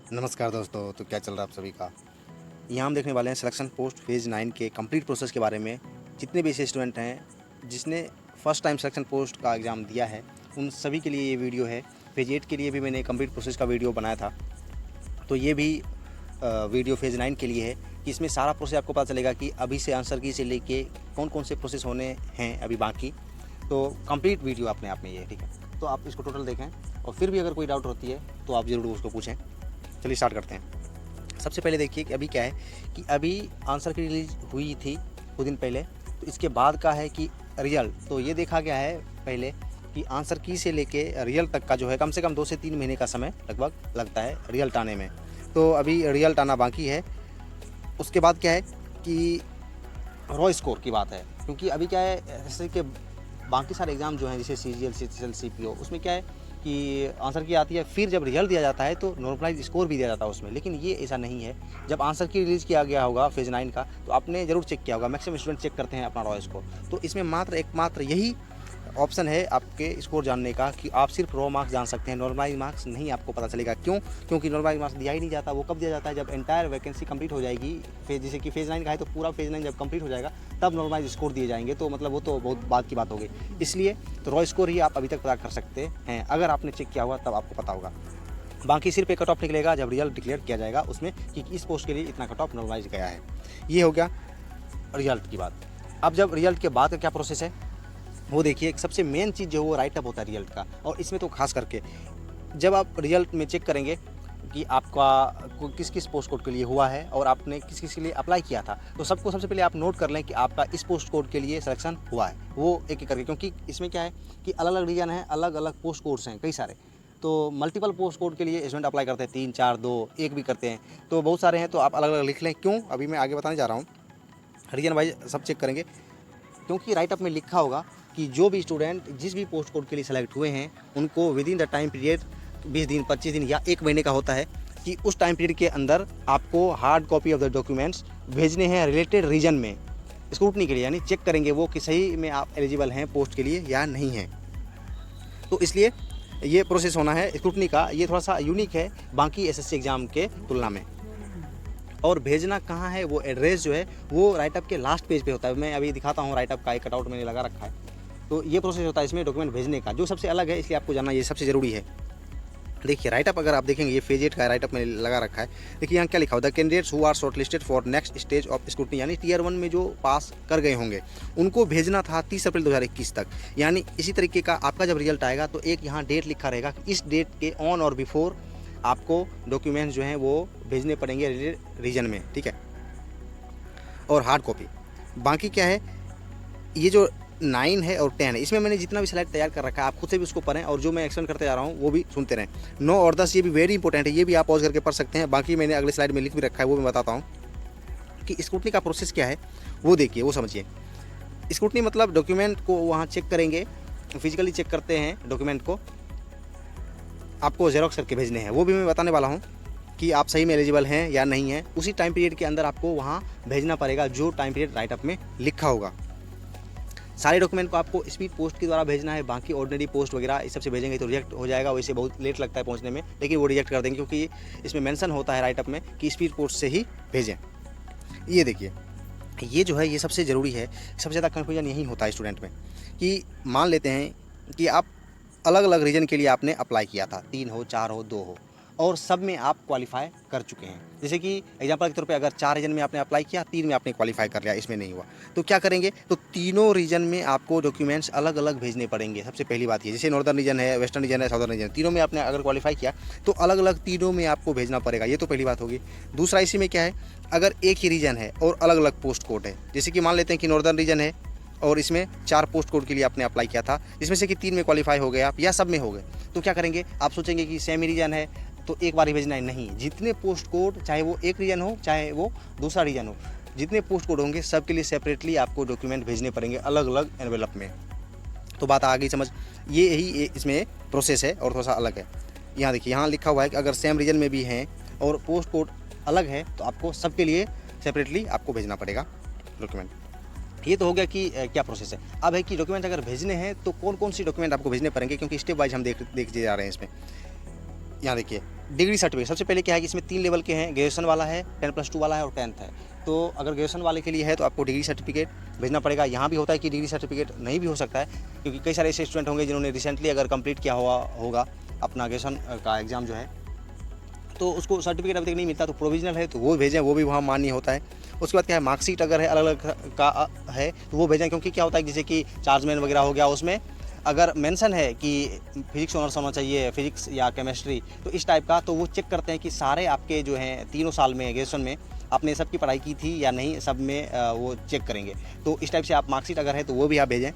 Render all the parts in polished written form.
नमस्कार दोस्तों, तो क्या चल रहा है आप सभी का। यहाँ हम देखने वाले हैं सिलेक्शन पोस्ट फेज़ 9 के कंप्लीट प्रोसेस के बारे में। जितने भी ऐसे स्टूडेंट हैं जिसने फर्स्ट टाइम सिलेक्शन पोस्ट का एग्ज़ाम दिया है, उन सभी के लिए ये वीडियो है। फेज़ 8 के लिए भी मैंने कंप्लीट प्रोसेस का वीडियो बनाया था, तो ये भी वीडियो फेज़ 9 के लिए है कि इसमें सारा प्रोसेस आपको पता चलेगा कि अभी से आंसर की से लेके कौन कौन से प्रोसेस होने हैं अभी बाकी। तो कंप्लीट वीडियो अपने आप में ये है, ठीक है। तो आप इसको टोटल देखें और फिर भी अगर कोई डाउट होती है तो आप ज़रूर उसको पूछें। चलिए स्टार्ट करते हैं। सबसे पहले देखिए कि अभी क्या है कि अभी आंसर की रिलीज़ हुई थी कुछ दिन पहले, तो इसके बाद का है कि रिजल्ट। तो ये देखा गया है पहले कि आंसर की से लेके रिजल्ट तक का जो है कम से कम 2 से 3 महीने का समय लगभग लगता है रिजल्ट आने में। तो अभी रिजल्ट आना बाकी है। उसके बाद क्या है कि रॉ स्कोर की बात है, क्योंकि अभी क्या है जैसे कि बाकी सारे एग्ज़ाम जो हैं जैसे CGL, CCL, CPO, उसमें क्या है कि आंसर की आती है, फिर जब रिजल्ट दिया जाता है तो नॉर्मलाइज स्कोर भी दिया जाता है उसमें। लेकिन ये ऐसा नहीं है। जब आंसर की रिलीज़ किया गया होगा फेज़ 9 का, तो आपने ज़रूर चेक किया होगा, मैक्सिमम स्टूडेंट चेक करते हैं अपना रॉ स्कोर। तो इसमें मात्र एकमात्र यही ऑप्शन है आपके स्कोर जानने का कि आप सिर्फ रॉ मार्क्स जान सकते हैं, नॉर्मलाइज मार्क्स नहीं आपको पता चलेगा। क्यों? क्योंकि नॉर्मलाइज मार्क्स दिया ही नहीं जाता। वो कब दिया जाता है? जब एंटायर वैकेंसी कंप्लीट हो जाएगी। जैसे कि फेज़ 9 का है तो पूरा फेज़ 9 जब कंप्लीट हो जाएगा तब नॉर्मलाइज स्कोर दिए जाएंगे। तो मतलब वो तो बहुत बाद की बात होगी। इसलिए तो रॉ स्कोर ही आप अभी तक पता कर सकते हैं। अगर आपने चेक किया हुआ तब आपको पता होगा। बाकी सिर्फ एक कट ऑफ निकलेगा जब रिजल्ट डिक्लेयर किया जाएगा उसमें कि इस पोस्ट के लिए इतना कट ऑफ नॉर्मलाइज गया है। ये हो गया रिजल्ट की बात। अब जब रिजल्ट के बाद का क्या प्रोसेस है वो देखिए। सबसे मेन चीज़ जो है वो राइटअप होता है रिजल्ट का, और इसमें तो खास करके जब आप रिजल्ट में चेक करेंगे कि आपका किस किस पोस्ट कोड के लिए हुआ है और आपने किस किस के लिए अप्लाई किया था, तो सबको सबसे पहले आप नोट कर लें कि आपका इस पोस्ट कोड के लिए सिलेक्शन हुआ है, वो एक एक करके। क्योंकि इसमें क्या है कि अलग अलग रीजन है, अलग अलग पोस्ट कोड्स हैं कई सारे। तो मल्टीपल पोस्ट कोड के लिए स्टूडेंट अप्लाई करते हैं, 3, 4, 2, 1 भी करते हैं, तो बहुत सारे हैं। तो आप अलग अलग लिख लें। क्यों? अभी मैं आगे बताने जा रहा हूँ। रीजन वाइज सब चेक करेंगे, क्योंकि राइटअप में लिखा होगा कि जो भी स्टूडेंट जिस भी पोस्ट कोड के लिए सेलेक्ट हुए हैं उनको with in the time period 20 दिन, 25 दिन या 1 महीने का होता है कि उस टाइम पीरियड के अंदर आपको hard copy of the documents भेजने हैं रिलेटेड रीजन में स्क्रूटनी के लिए। यानी चेक करेंगे वो कि सही में आप एलिजिबल हैं पोस्ट के लिए या नहीं हैं। तो इसलिए ये प्रोसेस होना है स्क्रूटनी का। ये थोड़ा सा यूनिक है बाकी SSC एग्ज़ाम के तुलना में। और भेजना कहाँ है, वो एड्रेस जो है वो राइटअप के लास्ट पेज पे होता है। मैं अभी दिखाता हूँ, राइटअप का एक कटआउट मैंने लगा रखा है। तो ये प्रोसेस होता है इसमें डॉक्यूमेंट भेजने का, जो सबसे अलग है, इसलिए आपको जानना ये सबसे ज़रूरी है। देखिए राइटअप अगर आप देखेंगे, ये फेज़ 8 का राइटअप मैंने लगा रखा है। देखिए यहाँ क्या लिखा होता है, candidates who are shortlisted for next stage of scrutiny, यानी टियर 1 में जो पास कर गए होंगे उनको भेजना था 30 अप्रैल 2021 तक। यानी इसी तरीके का आपका जब रिजल्ट आएगा तो एक यहाँ डेट लिखा रहेगा कि इस डेट के ऑन और बिफोर आपको डॉक्यूमेंट्स जो हैं वो भेजने पड़ेंगे रीजन में, ठीक है, और हार्ड कॉपी। बाकी क्या है, ये जो 9 है और 10 है, इसमें मैंने जितना भी स्लाइड तैयार कर रखा है आप खुद से भी उसको पढ़ें, और जो मैं एक्सप्लेन करते जा रहा हूँ वो भी सुनते रहें। 9 और 10 ये भी वेरी इंपॉर्टेंट है, ये भी आप पॉज करके पढ़ सकते हैं। बाकी मैंने अगले स्लाइड में लिख भी रखा है, वो मैं बताता हूँ कि स्क्रूटनी का प्रोसेस क्या है वो देखिए, वो समझिए। स्क्रूटनी मतलब डॉक्यूमेंट को वहाँ चेक करेंगे, फिजिकली चेक करते हैं डॉक्यूमेंट को, आपको जेरोक्स करके भेजने हैं। वो भी मैं बताने वाला हूँ कि आप सही में एलिजिबल हैं या नहीं हैं। उसी टाइम पीरियड के अंदर आपको वहाँ भेजना पड़ेगा जो टाइम पीरियड राइटअप में लिखा होगा। सारे डॉक्यूमेंट को आपको स्पीड पोस्ट के द्वारा भेजना है। बाकी ऑर्डिनरी पोस्ट वगैरह इस सबसे भेजेंगे तो रिजेक्ट हो जाएगा, वैसे बहुत लेट लगता है पहुंचने में, लेकिन वो रिजेक्ट कर देंगे क्योंकि इसमें मेंशन होता है राइटअप में कि स्पीड पोस्ट से ही भेजें। ये देखिए, ये जो है ये सबसे ज़रूरी है। सबसे ज़्यादा कन्फ्यूजन यही होता है स्टूडेंट में कि मान लेते हैं कि आप अलग अलग रीजन के लिए आपने अप्लाई किया था, 3 हो, 4 हो, 2 हो, और सब में आप क्वालिफाई कर चुके हैं। जैसे कि एग्जांपल के तौर पे अगर 4 रीजन में आपने अप्लाई किया, 3 में आपने क्वालिफाई कर लिया, इसमें नहीं हुआ, तो क्या करेंगे, तो तीनों रीजन में आपको डॉक्यूमेंट्स अलग अलग भेजने पड़ेंगे। सबसे पहली बात ये, जैसे नॉर्दर्न रीजन है, वेस्टर्न रीजन है, साउदर्न रीजन, तीनों में आपने अगर क्वालिफाई किया तो अलग अलग तीनों में आपको भेजना पड़ेगा। ये तो पहली बात होगी। दूसरा इसी में क्या है, अगर एक ही रीजन है और अलग अलग पोस्ट कोड है, जैसे कि मान लेते हैं कि नॉर्दर्न रीजन है और इसमें 4 पोस्ट कोड के लिए आपने अप्लाई किया था, जिसमें से कि 3 में क्वालिफाई हो गए आप या सब में हो गए, तो क्या करेंगे, आप सोचेंगे कि सेम रीजन है तो एक बार ही भेजना है। नहीं, जितने पोस्ट कोड, चाहे वो एक रीजन हो चाहे वो दूसरा रीजन हो, जितने पोस्ट कोड होंगे सब के लिए सेपरेटली आपको डॉक्यूमेंट भेजने पड़ेंगे अलग अलग एनवेलप में। तो बात आ गई समझ। ये यही इसमें प्रोसेस है और थोड़ा सा अलग है। यहाँ देखिए, यहाँ लिखा हुआ है कि अगर सेम रीजन में भी हैं और पोस्ट कोड अलग है तो आपको सबके लिए सेपरेटली आपको भेजना पड़ेगा डॉक्यूमेंट। ये तो हो गया कि क्या प्रोसेस है। अब है कि डॉक्यूमेंट अगर भेजने हैं तो कौन कौन सी डॉक्यूमेंट आपको भेजने पड़ेंगे, क्योंकि स्टेप वाइज हम देखते जा रहे हैं इसमें। यहाँ देखिए, डिग्री सर्टिफिकेट सबसे पहले क्या है कि इसमें 3 लेवल के हैं, ग्रेजुएशन वाला है, 10+2 वाला है और 10th है। तो अगर ग्रेजुएशन वाले के लिए है तो आपको डिग्री सर्टिफिकेट भेजना पड़ेगा। यहाँ भी होता है कि डिग्री सर्टिफिकेट नहीं भी हो सकता है, क्योंकि कई सारे ऐसे स्टूडेंट होंगे जिन्होंने रिसेंटली अगर कंप्लीट किया हुआ होगा अपना ग्रेजुएशन का एग्ज़ाम जो है, तो उसको सर्टिफिकेट अभी तक नहीं मिलता, तो प्रोविजनल है तो वो भेजें, वो भी वहाँ मान्य होता है। उसके बाद क्या है, मार्कशीट अगर है अलग अलग का है तो वो भेजें, क्योंकि क्या होता है जैसे कि चार्जमैन वगैरह हो गया, उसमें अगर मेंशन है कि फिजिक्स ऑनर्स होना चाहिए, फिजिक्स या केमिस्ट्री, तो इस टाइप का, तो वो चेक करते हैं कि सारे आपके जो हैं तीनों साल में ग्रेजुएशन में आपने सब की पढ़ाई की थी या नहीं, सब में वो चेक करेंगे। तो इस टाइप से आप मार्कशीट अगर है तो वो भी आप भेजें।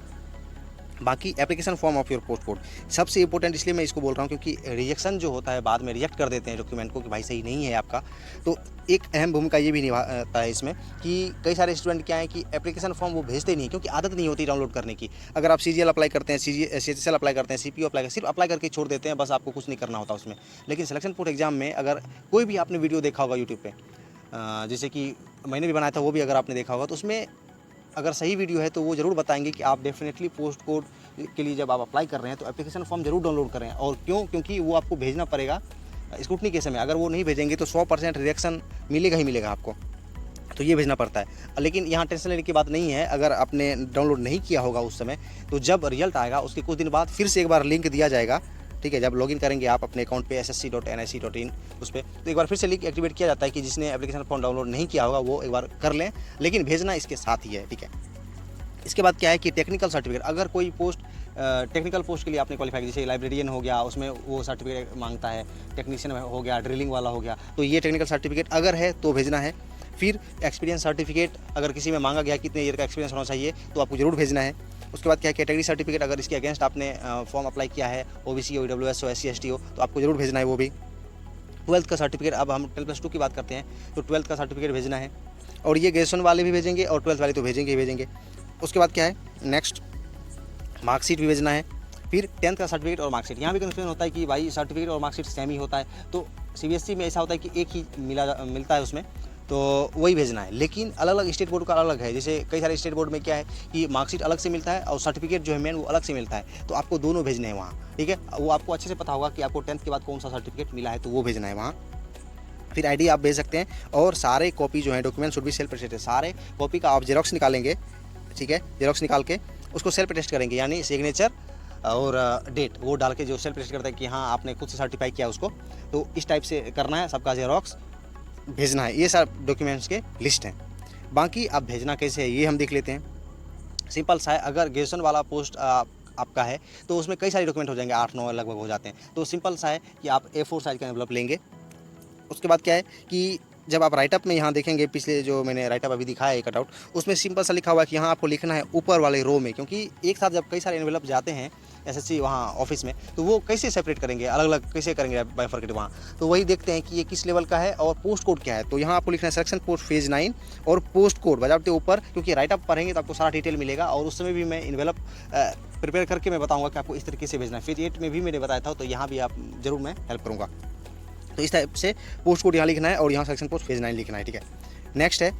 बाकी application form of your post code सबसे इंपॉर्टेंट इसलिए मैं इसको बोल रहा हूँ क्योंकि रिजेक्शन जो होता है, बाद में रिजेक्ट कर देते हैं डॉक्यूमेंट को कि भाई सही नहीं है आपका, तो एक अहम भूमिका ये भी निभाता है इसमें कि कई सारे स्टूडेंट क्या है कि एप्लीकेशन फॉर्म वो भेजते नहीं, क्योंकि आदत नहीं होती डाउनलोड करने की। अगर आप CGL अप्लाई करते हैं, CHSL अप्लाई करते हैं, CPO अप्लाई, सिर्फ अप्लाई करके छोड़ देते हैं, बस आपको कुछ नहीं करना होता उसमें। लेकिन सिलेक्शन पोस्ट एग्जाम में अगर कोई भी आपने वीडियो देखा होगा यूट्यूब पर, जैसे कि मैंने भी बनाया था, वो भी अगर आपने देखा होगा, तो उसमें अगर सही वीडियो है तो वो ज़रूर बताएंगे कि आप डेफिनेटली पोस्ट कोड के लिए जब आप अप्लाई कर रहे हैं तो एप्लीकेशन फॉर्म जरूर डाउनलोड करें। और क्यों? क्योंकि वो आपको भेजना पड़ेगा स्क्रूटनी के समय। अगर वो नहीं भेजेंगे तो 100% रिजेक्शन मिलेगा ही मिलेगा आपको, तो ये भेजना पड़ता है। लेकिन यहाँ टेंशन लेने की बात नहीं है, अगर आपने डाउनलोड नहीं किया होगा उस समय, तो जब रिजल्ट आएगा उसके कुछ दिन बाद फिर से एक बार लिंक दिया जाएगा, ठीक है। जब लॉगिन करेंगे आप अपने अकाउंट पे ssc.nic.in उस पर, तो एक बार फिर से लिंक एक्टिवेट किया जाता है कि जिसने एप्लीकेशन फॉर्म डाउनलोड नहीं किया होगा वो एक बार कर लें, लेकिन भेजना इसके साथ ही है, ठीक है। इसके बाद क्या है कि टेक्निकल सर्टिफिकेट, अगर कोई पोस्ट टेक्निकल पोस्ट के लिए आपने क्वालिफाई, जैसे लाइब्रेरियन हो गया, उसमें वो सर्टिफिकेट मांगता है, टेक्नीशियन हो गया, ड्रिलिंग वाला हो गया, तो ये टेक्निकल सर्टिफिकेट अगर है तो भेजना है। फिर एक्सपीरियंस सर्टिफिकेट, अगर किसी में मांगा गया कितने ईयर का एक्सपीरियंस होना चाहिए तो आपको जरूर भेजना है। उसके बाद क्या है, कैटेगरी सर्टिफिकेट, अगर इसके अगेंस्ट आपने फॉर्म अप्लाई किया है, OBC हो, EWS हो, SC ST हो, तो आपको जरूर भेजना है वो भी। 12th का सर्टिफिकेट, अब हम 10+2 की बात करते हैं, तो 12th का सर्टिफिकेट भेजना है। और ये ग्रेजुएशन वाले भी भेजेंगे और 12th वाले तो भेजेंगे ही भेजेंगे। उसके बाद क्या है, नेक्स्ट मार्कशीट भी भेजना है। फिर 10th का सर्टिफिकेट और मार्कशीट, यहाँ भी कन्फ्यूजन होता है कि भाई सर्टिफिकेट और मार्कशीट सेम ही होता है, तो CBSE में ऐसा होता है कि एक ही मिलता है उसमें, तो वही भेजना है। लेकिन अलग अलग स्टेट बोर्ड का अलग है, जैसे कई सारे स्टेट बोर्ड में क्या है कि मार्कशीट अलग से मिलता है और सर्टिफिकेट जो है मेन वो अलग से मिलता है, तो आपको दोनों भेजने हैं वहाँ, ठीक है। वो आपको अच्छे से पता होगा कि आपको 10th के बाद कौन सा सर्टिफिकेट मिला है, तो वो भेजना है वहाँ। फिर ID आप भेज सकते हैं, और सारे कॉपी जो है document should be self attested, सारे कॉपी का आप जेरोक्स निकालेंगे, ठीक है। जेरोक्स निकाल के उसको सेल्फ अटेस्ट करेंगे, यानी सिग्नेचर और डेट वो डाल के जो सेल्फ अटेस्ट करता है कि हाँ आपने खुद से सर्टिफाई किया उसको, तो इस टाइप से करना है, सबका जेरोक्स भेजना है। ये सब डॉक्यूमेंट्स के लिस्ट हैं। बाकी आप भेजना कैसे है ये हम देख लेते हैं। सिंपल सा है, अगर ग्रेजुएशन वाला पोस्ट आपका है तो उसमें कई सारे डॉक्यूमेंट हो जाएंगे, 8-9 लगभग हो जाते हैं। तो सिंपल सा है कि आप A4 साइज का एनवलप लेंगे। उसके बाद क्या है कि जब आप राइटअप में यहाँ देखेंगे, पिछले जो मैंने राइटअप अभी दिखाया है कटआउट, उसमें सिंपल सा लिखा हुआ है कि यहाँ आपको लिखना है ऊपर वाले रो में, क्योंकि एक साथ जब कई सारे एनवेलप जाते हैं SSC वहाँ ऑफिस में, तो वो कैसे सेपरेट करेंगे, अलग अलग कैसे करेंगे बाइफरकेट वहाँ, तो वही देखते हैं कि ये किस लेवल का है और पोस्ट कोड क्या है। तो यहाँ आपको लिखना है सिलेक्शन पोस्ट फेज 9 और पोस्ट कोड बजाते ऊपर, क्योंकि राइटअप पढ़ेंगे तो आपको सारा डिटेल मिलेगा, और उस समय भी मैं एनवेलप प्रिपेयर करके मैं बताऊँगा कि आपको इस तरीके से भेजना है। फिर 8 में भी मैंने बताया था, तो यहाँ भी आप जरूर मैं हेल्प करूँगा। तो इस टाइप से पोस्ट कोड यहाँ लिखना है और यहाँ सेक्शन पोस्ट फेज 9 लिखना है, ठीक है। नेक्स्ट है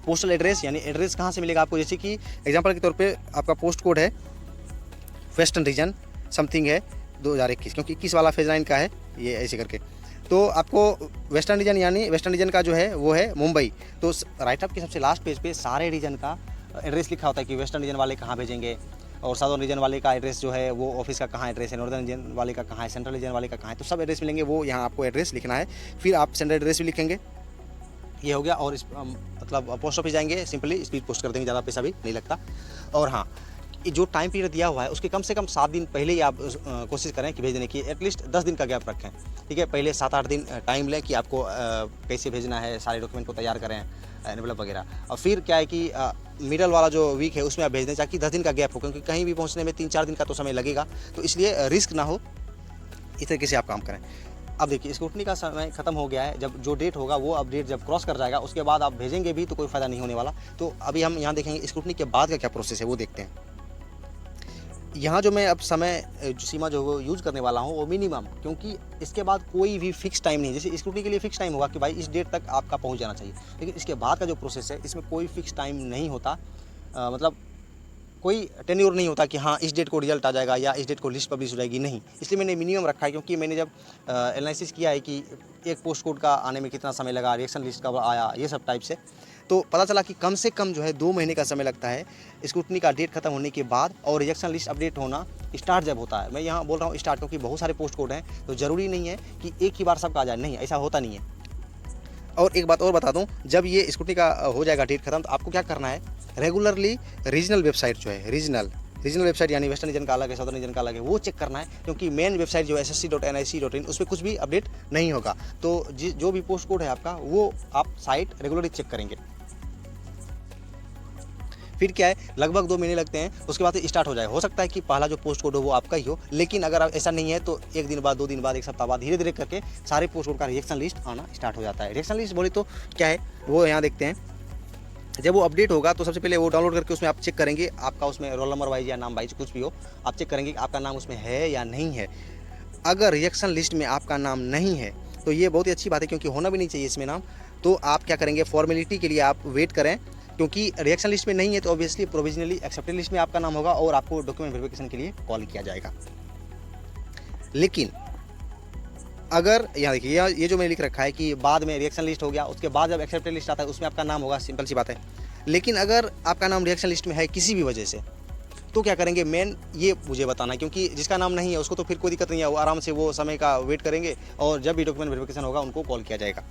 पोस्टल एड्रेस, यानी एड्रेस कहाँ से मिलेगा आपको, जैसे कि एग्जांपल के तौर पे आपका पोस्ट कोड है वेस्टर्न रीजन समथिंग है 2021, क्योंकि 21 वाला फेज 9 का है ये, ऐसे करके। तो आपको वेस्टर्न रीजन, यानी वेस्टर्न रीजन का जो है वो है मुंबई, तो राइटअप के सबसे लास्ट पेज पे सारे रीजन का एड्रेस लिखा होता है कि वेस्टर्न रीजन वाले कहाँ भेजेंगे, और साउदर्न रीजन वाले का एड्रेस जो है वो ऑफिस का कहाँ एड्रेस है, नॉर्दर्न रीजन वाले का कहाँ है, सेंट्रल रीजन वाले का कहाँ है, तो सब एड्रेस मिलेंगे, वो यहाँ आपको एड्रेस लिखना है। फिर आप सेंट्रल एड्रेस भी लिखेंगे, ये हो गया। और इस मतलब पोस्ट ऑफिस जाएंगे, सिंपली स्पीड पोस्ट कर देंगे, ज़्यादा पैसा भी नहीं लगता। और हाँ, जो टाइम पीरियड दिया हुआ है उसके कम से कम 7 दिन पहले ही आप कोशिश करें कि भेजने की, एटलीस्ट 10 दिन का गैप रखें, ठीक है। पहले 7-8 दिन टाइम लें कि आपको कैसे भेजना है, सारे डॉक्यूमेंट को तैयार करें, एनवेलप वगैरह। और फिर क्या है कि मिडल वाला जो वीक है उसमें आप भेज दें, ताकि 10 दिन का गैप हो, क्योंकि कहीं भी पहुंचने में 3-4 दिन का तो समय लगेगा, तो इसलिए रिस्क ना हो, इस तरीके से आप काम करें। अब देखिए स्क्रूटनी का समय खत्म हो गया है, जब जो डेट होगा वो अब डेट जब क्रॉस कर जाएगा उसके बाद आप भेजेंगे भी तो कोई फ़ायदा नहीं होने वाला। तो अभी हम यहाँ देखेंगे स्क्रूटनी के बाद का क्या प्रोसेस है वो देखते हैं। यहाँ जो मैं अब समय सीमा जो वो यूज़ करने वाला हूँ वो मिनिमम, क्योंकि इसके बाद कोई भी फिक्स टाइम नहीं। जैसे स्क्रूटनी के लिए फिक्स टाइम होगा कि भाई इस डेट तक आपका पहुँच जाना चाहिए, लेकिन इसके बाद का जो प्रोसेस है इसमें कोई फिक्स टाइम नहीं होता। मतलब कोई टेन्योर नहीं होता कि हाँ इस डेट को रिजल्ट आ जाएगा या इस डेट को लिस्ट पब्लिश हो जाएगी, नहीं। इसलिए मैंने मिनिमम रखा है, क्योंकि मैंने जब एनालिसिस किया है कि एक पोस्ट कोड का आने में कितना समय लगा, रिएक्शन लिस्ट कब आया, ये सब टाइप से, तो पता चला कि कम से कम जो है 2 महीने का समय लगता है स्क्रूटनी का डेट खत्म होने के बाद और रिजेक्शन लिस्ट अपडेट होना स्टार्ट जब होता है। मैं यहाँ बोल रहा हूँ स्टार्ट, क्योंकि बहुत सारे पोस्ट कोड हैं, तो ज़रूरी नहीं है कि एक ही बार सबका आ जाए, नहीं, ऐसा होता नहीं है। और एक बात और बता दूं, जब ये स्क्रूटनी का हो जाएगा डेट खत्म, तो आपको क्या करना है, रेगुलरली रीजनल वेबसाइट जो है, रीजनल वेबसाइट यानी वेस्टर्न रीजन का अलग है, साउथर्न रीजन का अलग है, वो चेक करना है, क्योंकि मेन वेबसाइट जो है ssc.nic.in उस पर कुछ भी अपडेट नहीं होगा। तो जो भी पोस्ट कोड है आपका, वो आप साइट रेगुलरली चेक करेंगे। फिर क्या है, लगभग 2 महीने लगते हैं, उसके बाद स्टार्ट हो जाए। हो सकता है कि पहला जो पोस्ट कोड हो वो आपका ही हो, लेकिन अगर ऐसा नहीं है तो 1 दिन बाद, 2 दिन बाद, 1 सप्ताह बाद धीरे धीरे करके सारे पोस्ट कोड का रिएक्शन लिस्ट आना स्टार्ट हो जाता है। रिएक्शन लिस्ट बोले तो क्या है, वो यहाँ देखते हैं। जब वो अपडेट होगा तो सबसे पहले वो डाउनलोड करके उसमें आप चेक करेंगे, आपका उसमें रोल नंबर वाइज या नाम वाइज कुछ भी हो, आप चेक करेंगे कि आपका नाम उसमें है या नहीं है। अगर रिएक्शन लिस्ट में आपका नाम नहीं है तो ये बहुत ही अच्छी बात है, क्योंकि होना भी नहीं चाहिए इसमें नाम। तो आप क्या करेंगे, फॉर्मेलिटी के लिए आप वेट करें, क्योंकि रिएक्शन लिस्ट में नहीं है तो ऑब्वियसली प्रोविजनली एक्सेप्टेड लिस्ट में आपका नाम होगा और आपको डॉक्यूमेंट वेरिफिकेशन के लिए कॉल किया जाएगा। लेकिन अगर यहाँ देखिए, ये जो मैंने लिख रखा है कि बाद में रिएक्शन लिस्ट हो गया, उसके बाद जब एक्सेप्टेड लिस्ट आता है उसमें आपका नाम होगा, सिंपल सी बात है। लेकिन अगर आपका नाम रिएक्शन लिस्ट में है किसी भी वजह से, तो क्या करेंगे, मेन ये मुझे बताना है, क्योंकि जिसका नाम नहीं है उसको तो फिर कोई दिक्कत नहीं है, वो आराम से वो समय का वेट करेंगे और जब भी डॉक्यूमेंट वेरिफिकेशन होगा उनको कॉल किया जाएगा।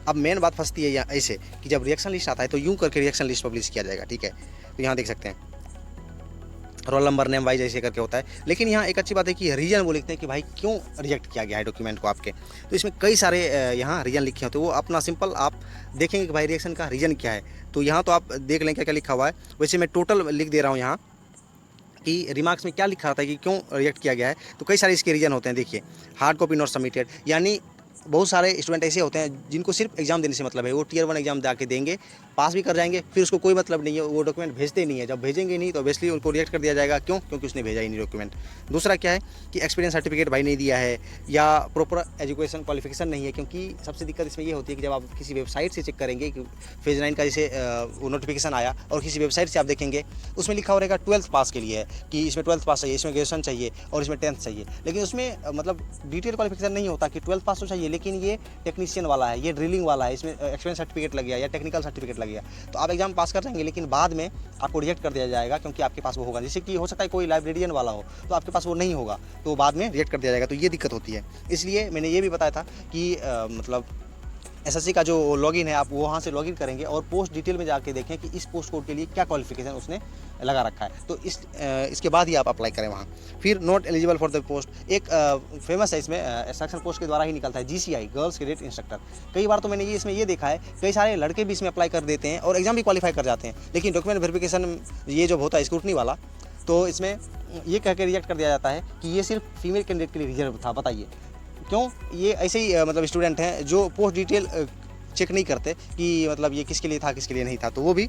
अब मेन बात फंसती है या ऐसे कि जब रिएक्शन लिस्ट आता है तो यूँ करके रिएक्शन लिस्ट पब्लिश किया जाएगा, ठीक है। तो यहाँ देख सकते हैं रोल नंबर, नेम वाइज ऐसे करके होता है। लेकिन यहाँ एक अच्छी बात है कि रीजन वो लिखते हैं कि भाई क्यों रिजेक्ट किया गया है डॉक्यूमेंट को आपके। तो इसमें कई सारे यहाँ रीजन लिखे होते हैं, वो अपना सिंपल आप देखेंगे कि भाई रिएक्शन का रीजन क्या है। तो यहाँ तो आप देख लें क्या क्या लिखा हुआ है। वैसे मैं टोटल लिख दे रहा हूँ यहाँ कि रिमार्क्स में क्या लिखा रहता है कि क्यों रिजेक्ट किया गया है। तो कई सारे इसके रीजन होते हैं। देखिए, हार्ड कॉपी नॉट सबमिटेड, यानी बहुत सारे स्टूडेंट ऐसे होते हैं जिनको सिर्फ एग्जाम देने से मतलब है, वो टियर 1 एग्जाम जाके देंगे, पास भी कर जाएंगे, फिर उसको कोई मतलब नहीं है, वो डॉक्यूमेंट भेजते नहीं है। जब भेजेंगे नहीं तो ऑब्वियसली उनको रिजेक्ट कर दिया जाएगा। क्यों? क्योंकि उसने भेजा ही नहीं डॉक्यूमेंट। दूसरा क्या है कि एक्सपीरियंस सर्टिफिकेट भाई नहीं दिया है या प्रॉपर एजुकेशन क्वालिफिकेशन नहीं है, क्योंकि सबसे दिक्कत इसमें ये होती है कि जब आप किसी वेबसाइट से चेक करेंगे कि फेज 9 का जैसे नोटिफिकेशन आया और किसी वेबसाइट से आप देखेंगे उसमें लिखा हो रहेगा 12th पास के लिए है कि इसमें 12th पास चाहिए, इसमें ग्रेजुएशन चाहिए और इसमें 10th चाहिए। लेकिन उसमें मतलब डिटेल क्वालिफिकेशन नहीं होता कि 12th पास तो चाहिए, लेकिन ये टेक्नीशियन वाला है, ये ड्रिलिंग वाला है, इसमें एक्सपीरियंस सर्टिफिकेट लग गया या टेक्निकल सर्टिफिकेट लग गया, तो आप एग्जाम पास कर जाएंगे, लेकिन बाद में आपको रिजेक्ट कर दिया जाएगा, क्योंकि आपके पास वो होगा। जैसे कि हो सकता है कोई लाइब्रेरियन वाला हो तो आपके पास वो नहीं होगा, तो बाद में रिजेक्ट कर दिया जाएगा। तो ये दिक्कत होती है। इसलिए मैंने ये भी बताया था कि मतलब एसएससी का जो लॉगिन है आप वहाँ से लॉगिन करेंगे और पोस्ट डिटेल में जाके देखें कि इस पोस्ट कोड के लिए क्या क्वालिफिकेशन उसने लगा रखा है, तो इसके बाद ही आप अप्लाई करें वहाँ। फिर not eligible for the post, एक फेमस है इसमें, सेक्शन पोस्ट के द्वारा ही निकलता है, GCI गर्ल्स कैडेट इंस्ट्रक्टर। कई बार तो मैंने ये इसमें ये देखा है, कई सारे लड़के भी इसमें अप्लाई कर देते हैं और एग्जाम भी क्वालिफाई कर जाते हैं, लेकिन डॉक्यूमेंट वेरिफिकेशन ये जो होता है स्क्रूटनी वाला, तो इसमें ये कह के रिजेक्ट कर दिया जाता है कि ये सिर्फ फीमेल कैंडिडेट के लिए रिजर्व था। बताइए क्यों? ये ऐसे ही मतलब स्टूडेंट हैं जो पोस्ट डिटेल चेक नहीं करते कि मतलब ये किसके लिए था किसके लिए नहीं था, तो वो भी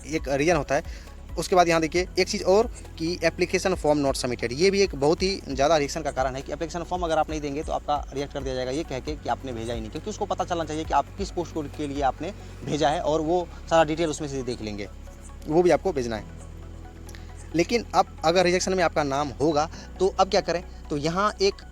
एक रीजन होता है। उसके बाद यहाँ देखिए एक चीज़ और कि एप्लीकेशन फॉर्म नॉट सबमिटेड, ये भी एक बहुत ही ज़्यादा रिएक्शन का कारण है कि एप्लीकेशन फॉर्म अगर आप नहीं देंगे तो आपका रिजेक्ट कर दिया जाएगा, ये कह के कि आपने भेजा ही नहीं, क्योंकि उसको पता चलना चाहिए कि आप किस पोस्ट कोड के लिए आपने भेजा है और वो सारा डिटेल उसमें से देख लेंगे, वो भी आपको भेजना है। लेकिन अब अगर रिजेक्शन में आपका नाम होगा तो अब क्या करें? तो यहाँ एक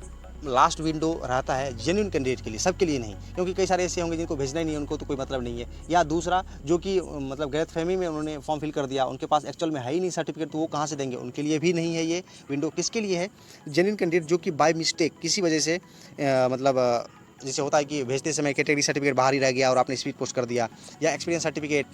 लास्ट विंडो रहता है जेन्युइन कैंडिडेट के लिए, सबके लिए नहीं, क्योंकि कई सारे ऐसे होंगे जिनको भेजना ही नहीं है, उनको तो कोई मतलब नहीं है। या दूसरा जो कि मतलब गलतफहमी में उन्होंने फॉर्म फिल कर दिया, उनके पास एक्चुअल में है ही नहीं सर्टिफिकेट, तो वो कहाँ से देंगे? उनके लिए भी नहीं है ये विंडो। किसके लिए है? जेन्युइन कैंडिडेट जो कि बाय मिस्टेक किसी वजह से मतलब जैसे होता है कि भेजते समय कैटेगरी सर्टिफिकेट बाहर ही रह गया और आपने स्पीड पोस्ट कर दिया, या एक्सपीरियंस सर्टिफिकेट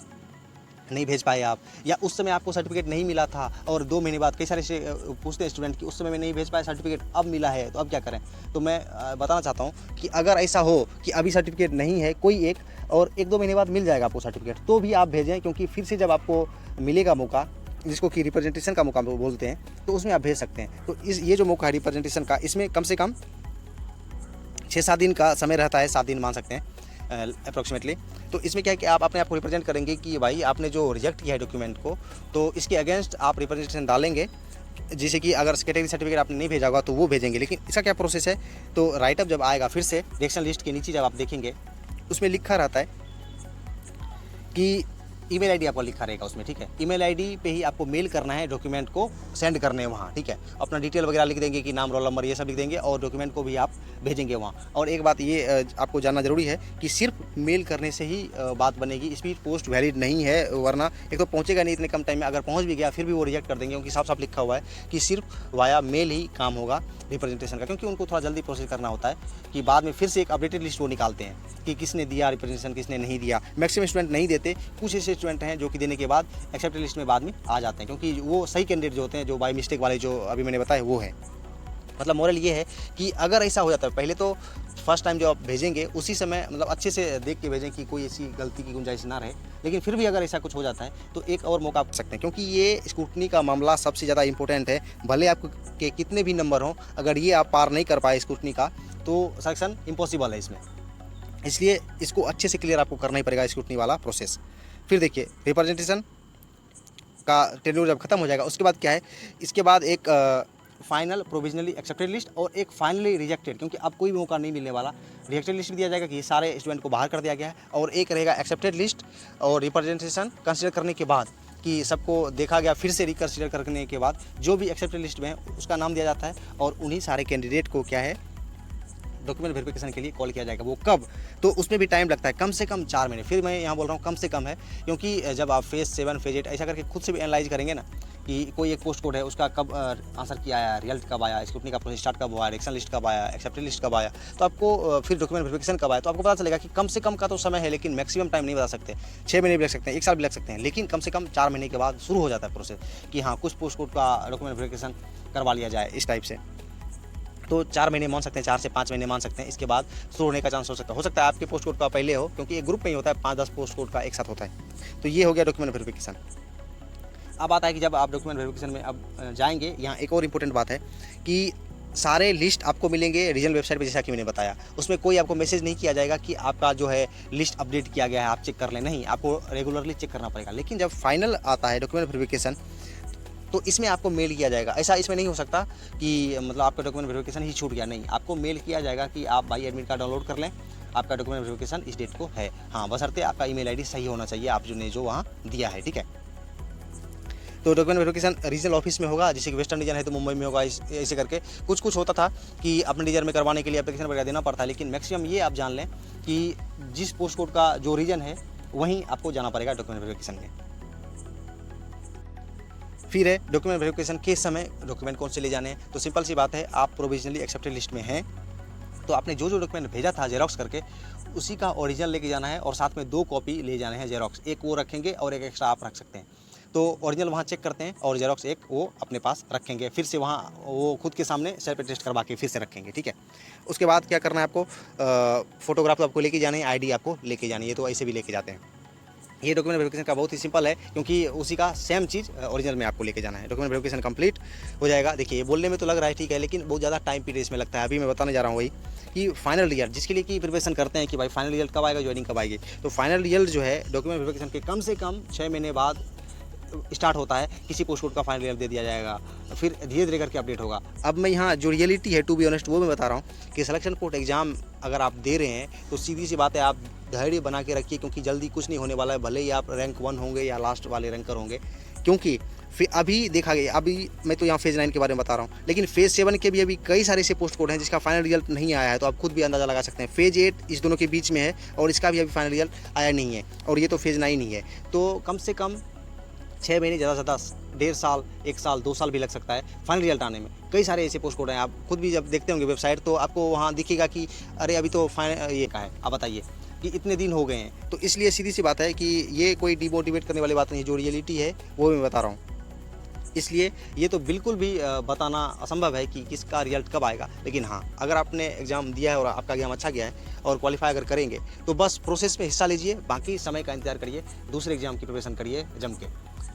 नहीं भेज पाए आप, या उस समय आपको सर्टिफिकेट नहीं मिला था और 2 महीने बाद कई सारे से पूछते हैं स्टूडेंट कि उस समय में नहीं भेज पाया सर्टिफिकेट, अब मिला है, तो अब क्या करें? तो मैं बताना चाहता हूँ कि अगर ऐसा हो कि अभी सर्टिफिकेट नहीं है कोई एक और 1-2 महीने बाद मिल जाएगा आपको सर्टिफिकेट, तो भी आप भेजें, क्योंकि फिर से जब आपको मिलेगा मौका, जिसको कि रिप्रेजेंटेशन का मौका बोलते हैं, तो उसमें आप भेज सकते हैं। तो ये जो मौका है रिप्रेजेंटेशन का, इसमें कम से कम 6-7 दिन का समय रहता है, 7 दिन मान सकते हैं अप्रॉक्सीमेटली। तो इसमें क्या है कि आप अपने आप को रिप्रेजेंट करेंगे कि भाई आपने जो रिजेक्ट किया है डॉक्यूमेंट को, तो इसके अगेंस्ट आप रिप्रेजेंटेशन डालेंगे, जैसे कि अगर कैटेगरी सर्टिफिकेट आपने नहीं भेजा होगा तो वो भेजेंगे। लेकिन इसका क्या प्रोसेस है? तो राइटअप जब आएगा फिर से रिएक्शन लिस्ट के नीचे जब आप देखेंगे उसमें लिखा रहता है कि ईमेल आईडी आपका लिखा रहेगा उसमें, ठीक है। ईमेल आईडी पे ही आपको मेल करना है, डॉक्यूमेंट को सेंड करने वहाँ, ठीक है। अपना डिटेल वगैरह लिख देंगे कि नाम, रोल नंबर, ये सब लिख देंगे और डॉक्यूमेंट को भी आप भेजेंगे वहाँ। और एक बात ये आपको जानना ज़रूरी है कि सिर्फ मेल करने से ही बात बनेगी, स्पीड पोस्ट वैलिड नहीं है, वरना एक तो पहुँचेगा नहीं इतने कम टाइम में, अगर पहुँच भी गया फिर भी वो रिजेक्ट कर देंगे, क्योंकि साफ साफ लिखा हुआ है कि सिर्फ वाया मेल ही काम होगा रिप्रेजेंटेशन का, क्योंकि उनको थोड़ा जल्दी प्रोसेस करना होता है कि बाद में फिर से एक अपडेटेड लिस्ट वो निकालते हैं कि किसने दिया रिप्रेजेंटेशन, किसने नहीं दिया। मैक्सिमम स्टूडेंट नहीं देते, कुछ ऐसे स्टूडेंट हैं जो कि देने के बाद एक्सेप्टेड लिस्ट में बाद में आ जाते हैं, क्योंकि वो सही कैंडिडेट जो होते हैं, जो बाय मिस्टेक वाले जो अभी मैंने बताया वो है। मतलब मोरल ये है कि अगर ऐसा हो जाता है, पहले तो फर्स्ट टाइम जो आप भेजेंगे उसी समय मतलब अच्छे से देख के भेजें कि कोई ऐसी गलती की गुंजाइश ना रहे, लेकिन फिर भी अगर ऐसा कुछ हो जाता है तो एक और मौका आप सकते हैं, क्योंकि ये स्क्रूटनी का मामला सबसे ज़्यादा इंपॉर्टेंट है। भले आपके कितने भी नंबर हों, अगर ये आप पार नहीं कर पाए स्क्रूटनी का तो सिलेक्शन इम्पॉसिबल है इसमें, इसलिए इसको अच्छे से क्लियर आपको करना ही पड़ेगा स्क्रूटनी वाला प्रोसेस। फिर देखिए रिप्रेजेंटेशन का टेन्योर जब खत्म हो जाएगा उसके बाद क्या है, इसके बाद एक फाइनल प्रोविजनली एक्सेप्टेड लिस्ट और एक फाइनली रिजेक्टेड, क्योंकि अब कोई भी मौका नहीं मिलने वाला, रिजेक्टेड लिस्ट दिया जाएगा कि ये सारे स्टूडेंट को बाहर कर दिया गया है, और एक रहेगा एक्सेप्टेड लिस्ट और रिप्रेजेंटेशन कंसिडर करने के बाद कि सबको देखा गया, फिर से रिकंसिडर करने के बाद जो भी एक्सेप्टेड लिस्ट में है उसका नाम दिया जाता है, और उन्हीं सारे कैंडिडेट को क्या है डॉक्यूमेंट वेरिफिकेशन के लिए कॉल किया जाएगा। वो कब, तो उसमें भी टाइम लगता है, कम से कम 4 महीने। फिर मैं यहाँ बोल रहा हूँ कम से कम है, क्योंकि जब आप फेज़ 7 फेज़ 8 ऐसा करके खुद से भी एनालाइज करेंगे ना कि कोई एक पोस्ट कोड है उसका कब आंसर किया आया, रिजल्ट कब आया, स्क्रूटनी का प्रोसेस स्टार्ट कब हुआ, रिएक्शन लिस्ट कब आया, एक्सेप्टेड लिस्ट कब आया, तो आपको फिर डॉक्यूमेंट वेरिफिकेशन कब आया, तो आपको पता चलेगा कि कम से कम का तो समय है, लेकिन मैक्सिमम टाइम नहीं बता सकते। 6 महीने भी लग सकते हैं, 1 साल भी लग सकते हैं, लेकिन कम से कम 4 महीने के बाद शुरू हो जाता है प्रोसेस कि हाँ कुछ पोस्ट कोड का डॉक्यूमेंट वेरिफिकेशन करवा लिया जाए इस टाइप से। तो 4 महीने मान सकते हैं, 4 से 5 महीने मान सकते हैं, इसके बाद शुरू होने का चांस हो सकता है आपके पोस्ट कोड का पहले हो, क्योंकि एक ग्रुप में ही होता है, 5-10 पोस्ट कोड का एक साथ होता है। तो ये हो गया डॉक्यूमेंट वेरिफिकेशन। अब आता है कि जब आप डॉक्यूमेंट वेरिफिकेशन में अब जाएंगे, यहाँ एक और इम्पोर्टेंट बात है कि सारे लिस्ट आपको मिलेंगे रीजनल वेबसाइट पे, जैसा कि मैंने बताया। उसमें कोई आपको मैसेज नहीं किया जाएगा कि आपका जो है लिस्ट अपडेट किया गया है, आप चेक कर लें, नहीं, आपको रेगुलरली चेक करना पड़ेगा। लेकिन जब फाइनल आता है डॉक्यूमेंट वेरिफिकेशन तो इसमें आपको मेल किया जाएगा। ऐसा इसमें नहीं हो सकता कि मतलब आपका डॉक्यूमेंट वेरिफिकेशन ही छूट गया, नहीं, आपको मेल किया जाएगा कि आप भाई एडमिट कार्ड डाउनलोड कर लें, आपका डॉक्यूमेंट वेरिफिकेशन इस डेट को है। हाँ, बशर्ते आपका ईमेल आईडी सही होना चाहिए, आप जो वहाँ दिया है, ठीक है। तो डॉक्यूमेंट वेरिफिकेशन रीजनल ऑफिस में होगा, जैसे कि वेस्टर्न रीजन है तो मुंबई में होगा, ऐसे करके कुछ होता था कि अपने रीजन में करवाने के लिए एप्लीकेशन वगैरह देना पड़ता है, लेकिन मैक्सिमम ये आप जान लें कि जिस पोस्ट कोड का जो रीजन है वहीं आपको जाना पड़ेगा डॉक्यूमेंट वेरिफिकेशन में। फिर है डॉक्यूमेंट वेरिफिकेशन के समय डॉक्यूमेंट कौन से ले जाने हैं, तो सिंपल सी बात है, आप प्रोविजनली एक्सेप्टेड लिस्ट में हैं तो आपने जो डॉक्यूमेंट भेजा था जेरोक्स करके उसी का ओरिजिनल लेके जाना है, और साथ में 2 कॉपी ले जाने हैं जेरोक्स, एक वो रखेंगे और एक एक्स्ट्रा आप रख सकते हैं। तो ओरिजिनल वहाँ चेक करते हैं और जेरोक्स एक वो अपने पास रखेंगे, फिर से वहाँ वो खुद के सामने सेल्फ टेस्ट करवा के फिर से रखेंगे, ठीक है। उसके बाद क्या करना है आपको, फोटोग्राफ तो आपको लेके जाने हैं, आईडी आपको लेके जानी है, तो ऐसे भी लेके जाते हैं। ये डॉक्यूमेंट वेरिफिकेशन का बहुत ही सिंपल है, क्योंकि उसी का सेम चीज़ ओरिजिनल में आपको लेके जाना है। डॉक्यूमेंट वेरिफिकेशन कंप्लीट हो जाएगा। देखिए ये बोलने में तो लग रहा है ठीक है, लेकिन बहुत ज़्यादा टाइम पीरियड इसमें लगता है। अभी मैं बताने जा रहा हूँ वही कि फाइनल रिजल्ट, जिसके लिए कि प्रिपरेशन करते हैं कि भाई फाइनल रिजल्ट कब आएगा, ज्वाइनिंग कब आएगी, तो फाइनल रिजल्ट जो है डॉक्यूमेंट वेरिफिकेशन के कम से कम 6 महीने बाद स्टार्ट होता है। किसी पोस्ट कोड का फाइनल रिजल्ट दे दिया जाएगा, फिर धीरे धीरे करके अपडेट होगा। अब मैं यहाँ जो रियलिटी है टू बी ऑनेस्ट वो मैं बता रहा हूँ कि सिलेक्शन पोस्ट एग्जाम अगर आप दे रहे हैं तो सीधी सी बात है, आप धैर्य बना के रखिए, क्योंकि जल्दी कुछ नहीं होने वाला है। भले ही आप रैंक 1 होंगे या लास्ट वाले रैंकर होंगे, क्योंकि फिर अभी देखा गया, अभी मैं तो यहाँ फेज़ 9 के बारे में बता रहा हूँ, लेकिन फेज़ 7 के भी अभी कई सारे ऐसे पोस्ट कोड हैं जिसका फाइनल रिजल्ट नहीं आया है, तो आप खुद भी अंदाज़ा लगा सकते हैं। फेज़ 8 इस दोनों के बीच में है और इसका भी अभी फाइनल रिजल्ट आया नहीं है, और ये तो फेज़ 9 ही है। तो कम से कम 6 महीने, ज़्यादा से ज़्यादा 1.5 साल, 1 साल, 2 साल भी लग सकता है फाइनल रिजल्ट आने में। कई सारे ऐसे पोस्ट कोड हैं, आप खुद भी जब देखते होंगे वेबसाइट तो आपको वहाँ दिखेगा कि अरे अभी तो फाइनल ये का है, आप बताइए कि इतने दिन हो गए हैं। तो इसलिए सीधी सी बात है कि ये कोई डिमोटिवेट करने वाली बात नहीं है, जो रियलिटी है वो मैं बता रहा हूँ। इसलिए ये तो बिल्कुल भी बताना असंभव है कि किसका रिजल्ट कब आएगा, लेकिन हाँ, अगर आपने एग्ज़ाम दिया है और आपका एग्ज़ाम अच्छा गया है और क्वालिफाई अगर करेंगे तो बस प्रोसेस में हिस्सा लीजिए, बाकी समय का इंतजार करिए, दूसरे एग्ज़ाम की प्रिपरेशन करिए जम के,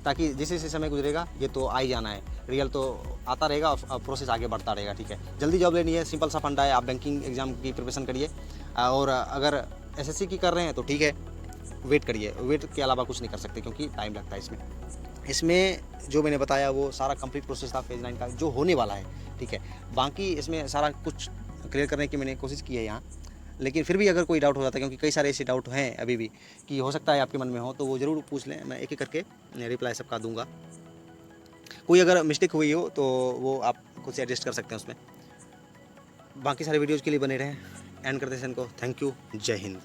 ताकि जैसे जैसे समय गुजरेगा ये तो आ ही जाना है, रिजल्ट तो आता रहेगा और प्रोसेस आगे बढ़ता रहेगा, ठीक है। जल्दी जॉब लेनी है, सिंपल सा फंडा है, आप बैंकिंग एग्ज़ाम की प्रिपरेशन करिए, और अगर एसएससी की कर रहे हैं तो ठीक है, वेट करिए, वेट के अलावा कुछ नहीं कर सकते, क्योंकि टाइम लगता है इसमें जो मैंने बताया वो सारा कंप्लीट प्रोसेस था फेज़ 9 का जो होने वाला है, ठीक है। बाकी इसमें सारा कुछ क्लियर करने की मैंने कोशिश की है यहाँ। लेकिन फिर भी अगर कोई डाउट हो जाता है, क्योंकि कई सारे ऐसे डाउट हैं अभी भी कि हो सकता है आपके मन में हो, तो वो ज़रूर पूछ लें, मैं एक एक करके रिप्लाई सबका दूंगा। कोई अगर मिस्टेक हुई हो तो वो आप खुद से एडजस्ट कर सकते हैं उसमें। बाकी सारे वीडियोज़ के लिए बने रहें। एंड करते हैं सेशन को। Thank you. जय हिंद।